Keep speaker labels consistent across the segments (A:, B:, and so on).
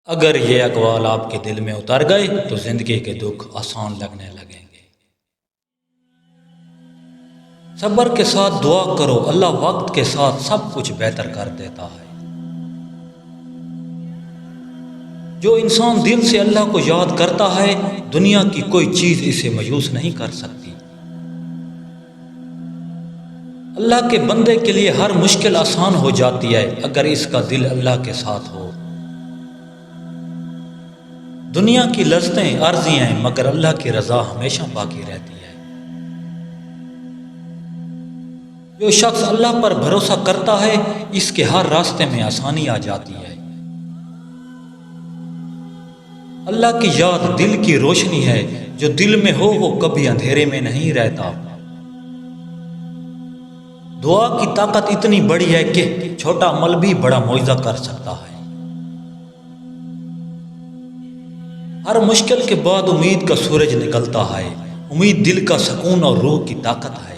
A: اگر یہ اقوال آپ کے دل میں اتر گئے تو زندگی کے دکھ آسان لگنے لگیں گے۔ صبر کے ساتھ دعا کرو، اللہ وقت کے ساتھ سب کچھ بہتر کر دیتا ہے۔ جو انسان دل سے اللہ کو یاد کرتا ہے، دنیا کی کوئی چیز اسے مایوس نہیں کر سکتی۔ اللہ کے بندے کے لیے ہر مشکل آسان ہو جاتی ہے اگر اس کا دل اللہ کے ساتھ ہو۔ دنیا کی لذتیں عارضی ہیں مگر اللہ کی رضا ہمیشہ باقی رہتی ہے۔ جو شخص اللہ پر بھروسہ کرتا ہے اس کے ہر راستے میں آسانی آ جاتی ہے۔ اللہ کی یاد دل کی روشنی ہے، جو دل میں ہو وہ کبھی اندھیرے میں نہیں رہتا۔ دعا کی طاقت اتنی بڑی ہے کہ چھوٹا عمل بھی بڑا معجزہ کر سکتا ہے۔ ہر مشکل کے بعد امید کا سورج نکلتا ہے۔ امید دل کا سکون اور روح کی طاقت ہے۔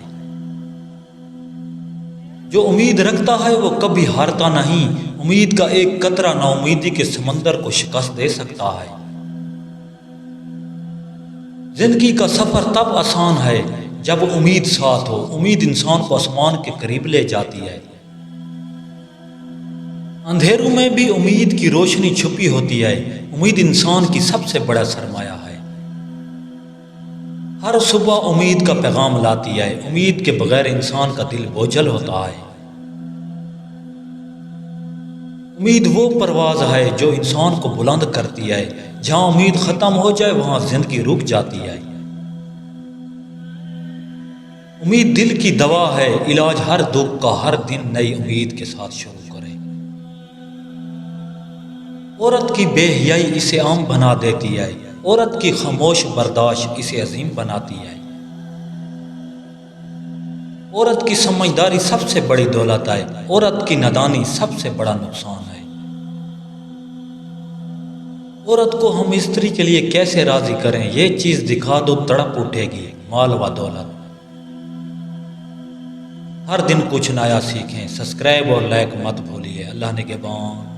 A: جو امید رکھتا ہے وہ کبھی ہارتا نہیں۔ امید کا ایک قطرہ نا امیدی کے سمندر کو شکست دے سکتا ہے۔ زندگی کا سفر تب آسان ہے جب امید ساتھ ہو۔ امید انسان کو آسمان کے قریب لے جاتی ہے۔ اندھیروں میں بھی امید کی روشنی چھپی ہوتی ہے۔ امید انسان کی سب سے بڑا سرمایہ ہے۔ ہر صبح امید کا پیغام لاتی ہے۔ امید کے بغیر انسان کا دل بوجھل ہوتا ہے۔ امید وہ پرواز ہے جو انسان کو بلند کرتی ہے۔ جہاں امید ختم ہو جائے وہاں زندگی رک جاتی ہے۔ امید دل کی دوا ہے، علاج ہر دکھ کا۔ ہر دن نئی امید کے ساتھ شروع کریں۔ عورت کی بے حیائی اسے عام بنا دیتی ہے۔ عورت کی خاموش برداشت اسے عظیم بناتی ہے۔ عورت کی سمجھداری سب سے بڑی دولت ہے۔ عورت کی نادانی سب سے بڑا نقصان ہے۔ عورت کو ہم استری کے لیے کیسے راضی کریں؟ یہ چیز دکھا دو تڑپ اٹھے گی مال و دولت۔ ہر دن کچھ نیا سیکھیں۔ سبسکرائب اور لائک مت بھولیے۔ اللہ نگہبان۔